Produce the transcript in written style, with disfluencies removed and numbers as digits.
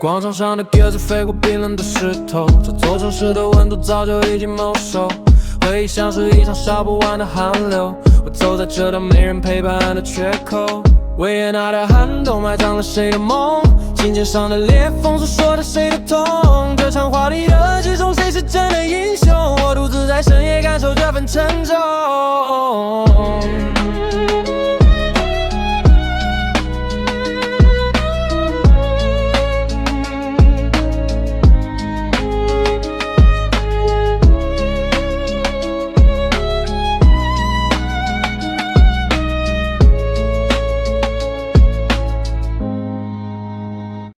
广场上的鸽子飞过冰冷的石头，这座城市的温度早就已经没收。回忆像是一场烧不完的寒流，我走在这道没人陪伴的缺口。维也纳的寒冬埋葬了谁的梦？琴键上的裂缝诉说着谁的痛？这场华丽的之中，谁是真的英雄？我独自在深夜感受这份沉重。